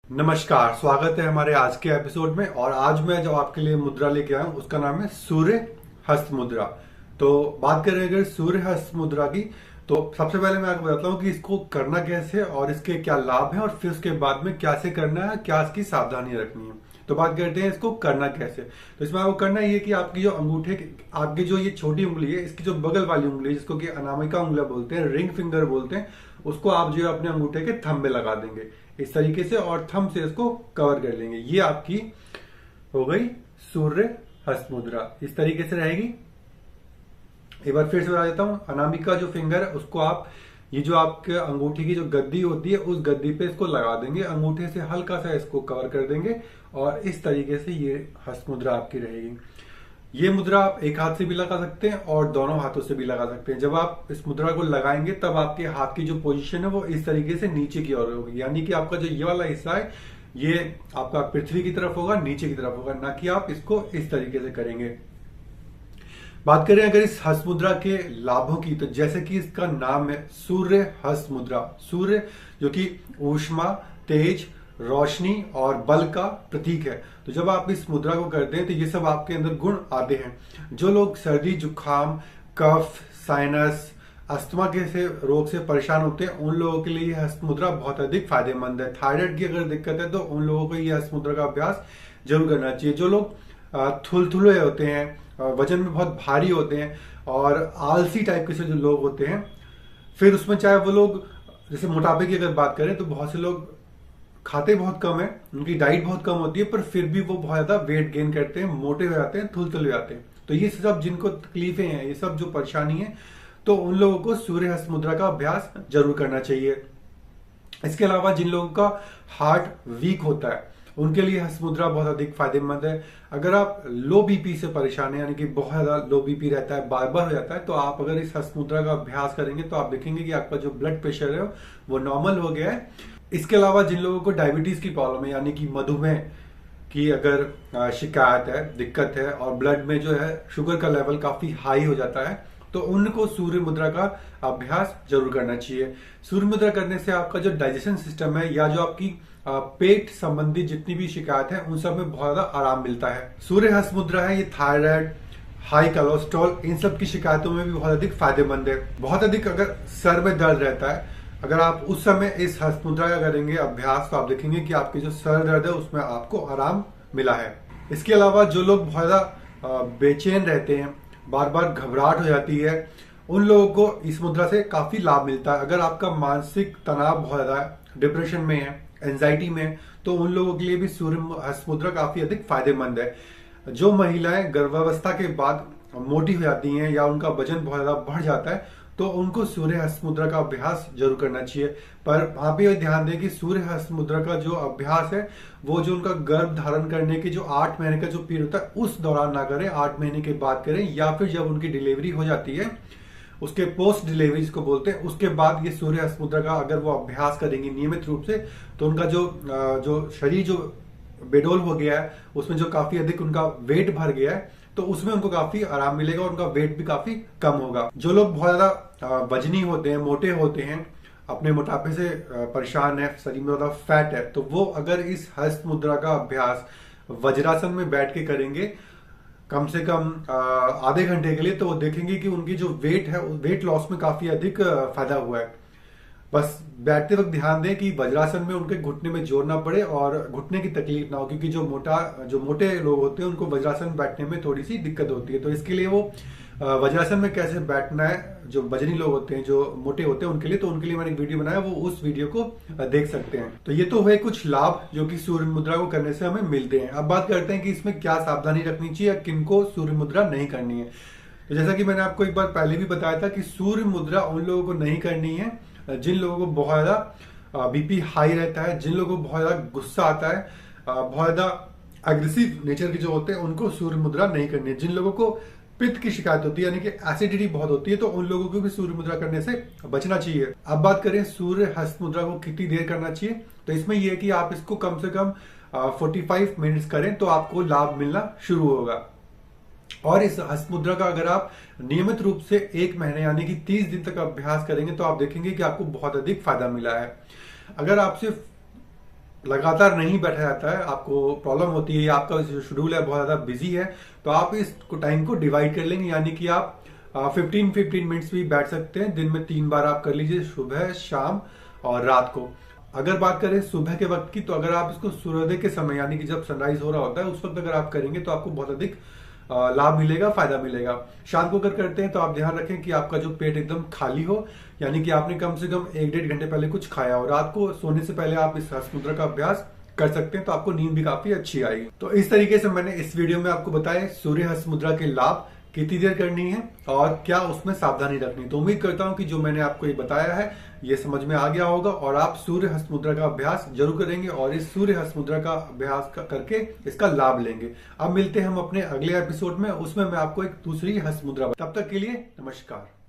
नमस्कार, स्वागत है हमारे आज के एपिसोड में। और आज मैं जो आपके लिए मुद्रा लेके आया हूं उसका नाम है सूर्य हस्त मुद्रा। तो बात करें अगर सूर्य हस्त मुद्रा की, तो सबसे पहले मैं आपको बताता हूँ कि इसको करना कैसे और इसके क्या लाभ हैं और फिर उसके बाद में कैसे करना है, क्या इसकी सावधानी रखनी है। तो बात करते हैं इसको करना कैसे। तो इसमें आपको करना ये कि आपकी जो अंगूठे आपकी जो ये छोटी उंगली है, इसकी जो बगल वाली उंगली है जिसको कि अनामिका उंगलियां बोलते हैं, रिंग फिंगर बोलते हैं, उसको आप जो है अपने अंगूठे के थंब में लगा देंगे इस तरीके से और थंब से इसको कवर कर लेंगे। ये आपकी हो गई सूर्य हस्त मुद्रा, इस तरीके से रहेगी। एक बार फिर से बता देता हूं, अनामिका जो फिंगर है उसको आप ये जो आपके अंगूठे की जो गद्दी होती है उस गद्दी पे इसको लगा देंगे, अंगूठे से हल्का सा इसको कवर कर देंगे और इस तरीके से ये हस्त मुद्रा आपकी रहेगी। ये मुद्रा आप एक हाथ से भी लगा सकते हैं और दोनों हाथों से भी लगा सकते हैं। जब आप इस मुद्रा को लगाएंगे तब आपके हाथ की जो पोजीशन है वो इस तरीके से नीचे की ओर होगी, यानी कि आपका जो ये वाला हिस्सा है ये आपका पृथ्वी की तरफ होगा, नीचे की तरफ होगा, ना कि आप इसको इस तरीके से करेंगे। बात करें अगर इस हस्त मुद्रा के लाभों की, तो जैसे कि इसका नाम है सूर्य हस्त मुद्रा। सूर्य जो कि ऊष्मा, तेज, रोशनी और बल का प्रतीक है। तो जब आप इस मुद्रा को करते हैं तो ये सब आपके अंदर गुण आते हैं। जो लोग सर्दी, जुकाम, कफ, साइनस, अस्थमा के से रोग से परेशान होते हैं उन लोगों के लिए ये हस्त मुद्रा बहुत अधिक फायदेमंद है। थायराइड की अगर दिक्कत है तो उन लोगों को ये हस्त मुद्रा का अभ्यास जरूर करना चाहिए। जो लोग थुलथुले होते हैं, वजन में बहुत भारी होते हैं और आलसी टाइप के से जो लोग होते हैं, फिर उसमें चाहे वो लोग जैसे मोटापे की अगर बात करें तो बहुत से लोग खाते बहुत कम है, उनकी डाइट बहुत कम होती है, पर फिर भी वो बहुत ज्यादा वेट गेन करते हैं, मोटे हो जाते हैं, थुलथुले हो जाते हैं। तो ये सब जिनको तकलीफें हैं, ये सब जो परेशानी है, तो उन लोगों को सूर्य हस्त मुद्रा का अभ्यास जरूर करना चाहिए। इसके अलावा जिन लोगों का हार्ट वीक होता है उनके लिए हस्त मुद्रा बहुत अधिक फायदेमंद है। अगर आप लो बीपी से परेशान है, यानी कि बहुत ज्यादा लो बीपी रहता है, बार बार हो जाता है, तो आप अगर इस हस्त मुद्रा का अभ्यास करेंगे तो आप देखेंगे कि आपका जो ब्लड प्रेशर है वो नॉर्मल हो गया है। इसके अलावा जिन लोगों को डायबिटीज की प्रॉब्लम है, यानी कि मधुमेह की अगर शिकायत है, दिक्कत है और ब्लड में जो है शुगर का लेवल काफी हाई हो जाता है, तो उनको सूर्य मुद्रा का अभ्यास जरूर करना चाहिए। सूर्य मुद्रा करने से आपका जो डाइजेशन सिस्टम है या जो आपकी पेट संबंधी जितनी भी शिकायत है उन सब में बहुत ज्यादा आराम मिलता है। सूर्य हस्त मुद्रा है ये थायराइड, हाई कोलेस्ट्रॉल, इन सब की शिकायतों में भी बहुत अधिक फायदेमंद है। बहुत अधिक अगर सर में दर्द रहता है, अगर आप उस समय इस हस्त मुद्रा का करेंगे अभ्यास, तो आप देखेंगे कि आपकी जो सर दर्द है उसमें आपको आराम मिला है। इसके अलावा जो लोग बहुत ज्यादा बेचैन रहते हैं, बार बार घबराहट हो जाती है, उन लोगों को इस मुद्रा से काफी लाभ मिलता है। अगर आपका मानसिक तनाव बहुत ज्यादा है, डिप्रेशन में है, एंजाइटी में, तो उन लोगों के लिए भी सूर्य हस्त मुद्रा काफी अधिक फायदेमंद है। जो महिलाएं गर्भावस्था के बाद मोटी हो जाती हैं या उनका वजन बहुत ज्यादा बढ़ जाता है, तो उनको सूर्य हस्त मुद्रा का अभ्यास जरूर करना चाहिए। पर वहां पे ध्यान दें कि सूर्य हस्त मुद्रा का जो अभ्यास है वो जो उनका गर्भ धारण करने के जो 8 महीने का जो पीरियड होता है उस दौरान ना करें, 8 महीने के बाद करें, या फिर जब उनकी डिलीवरी हो जाती है उसके पोस्ट डिलीवरी जिसको बोलते हैं उसके बाद ये सूर्य हस्त मुद्रा का अगर वो अभ्यास करेंगे नियमित रूप से, तो उनका जो शरीर जो बेडोल हो गया है उसमें जो काफी अधिक उनका वेट भर गया है, तो उसमें उनको काफी आराम मिलेगा और उनका वेट भी काफी कम होगा। जो लोग बहुत ज्यादा वजनी होते हैं, मोटे होते हैं, अपने मोटापे से परेशान है, शरीर में ज्यादा फैट है, तो वो अगर इस हस्त मुद्रा का अभ्यास वज्रासन में बैठ के करेंगे कम से कम आधे घंटे के लिए, तो वो देखेंगे कि उनकी जो वेट है वेट लॉस में काफी अधिक फायदा हुआ है। बस बैठते वक्त ध्यान दें कि वज्रासन में उनके घुटने में जोर ना पड़े और घुटने की तकलीफ ना हो, क्योंकि जो मोटे लोग होते हैं उनको वज्रासन बैठने में थोड़ी सी दिक्कत होती है। तो इसके लिए वो वज्रासन में कैसे बैठना है, जो वजनी लोग होते हैं, जो मोटे होते हैं उनके लिए, तो उनके लिए मैंने एक वीडियो बनाया, वो उस वीडियो को देख सकते हैं। तो ये तो हुए कुछ लाभ जो कि सूर्य मुद्रा को करने से हमें मिलते हैं। अब बात करते हैं कि इसमें क्या सावधानी रखनी चाहिए या किनको सूर्य मुद्रा नहीं करनी है। तो जैसा कि मैंने आपको एक बार पहले भी बताया था कि सूर्य मुद्रा उन लोगों को नहीं करनी है जिन लोगों को बहुत ज्यादा बीपी हाई रहता है, जिन लोगों को बहुत ज्यादा गुस्सा आता है, बहुत ज्यादा अग्रेसिव नेचर के जो होते हैं उनको सूर्य मुद्रा नहीं करनी है। जिन लोगों को पित्त की शिकायत होती है, यानी कि एसिडिटी बहुत होती है, तो उन लोगों को भी सूर्य मुद्रा करने से बचना चाहिए। अब बात करें सूर्य हस्त मुद्रा को कितनी देर करना चाहिए, तो इसमें यह है कि आप इसको कम से कम 45 मिनट्स करें तो आपको लाभ मिलना शुरू होगा। और इस हस्त मुद्रा का अगर आप नियमित रूप से 1 महीने यानी कि 30 दिन तक अभ्यास करेंगे तो आप देखेंगे कि आपको बहुत अधिक फायदा मिला है। अगर आप सिर्फ लगातार नहीं बैठा जाता है, आपको प्रॉब्लम होती है, आपका जो शेड्यूल है बहुत ज्यादा बिजी है, तो आप इस टाइम को डिवाइड कर लेंगे, यानी कि आप 15 मिनट्स भी बैठ सकते हैं। दिन में 3 बार आप कर लीजिए, सुबह, शाम और रात को। अगर बात करें सुबह के वक्त की, तो अगर आप इसको सूर्योदय के समय यानी कि जब सनराइज हो रहा होता है उस वक्त अगर आप करेंगे तो आपको बहुत अधिक लाभ मिलेगा, फायदा मिलेगा। शाम को अगर करते हैं तो आप ध्यान रखें कि आपका जो पेट एकदम खाली हो, यानी कि आपने कम से कम 1-1.5 घंटे पहले कुछ खाया हो। रात को सोने से पहले आप इस हस्त मुद्रा का अभ्यास कर सकते हैं, तो आपको नींद भी काफी अच्छी आएगी। तो इस तरीके से मैंने इस वीडियो में आपको बताया सूर्य हस्त मुद्रा के लाभ, कितनी देर करनी है और क्या उसमें सावधानी रखनी। तो उम्मीद करता हूं कि जो मैंने आपको ये बताया है ये समझ में आ गया होगा और आप सूर्य हस्त मुद्रा का अभ्यास जरूर करेंगे और इस सूर्य हस्त मुद्रा का अभ्यास करके इसका लाभ लेंगे। अब मिलते हैं हम अपने अगले एपिसोड में, उसमें मैं आपको एक दूसरी हस्त मुद्रा। तब तक के लिए नमस्कार।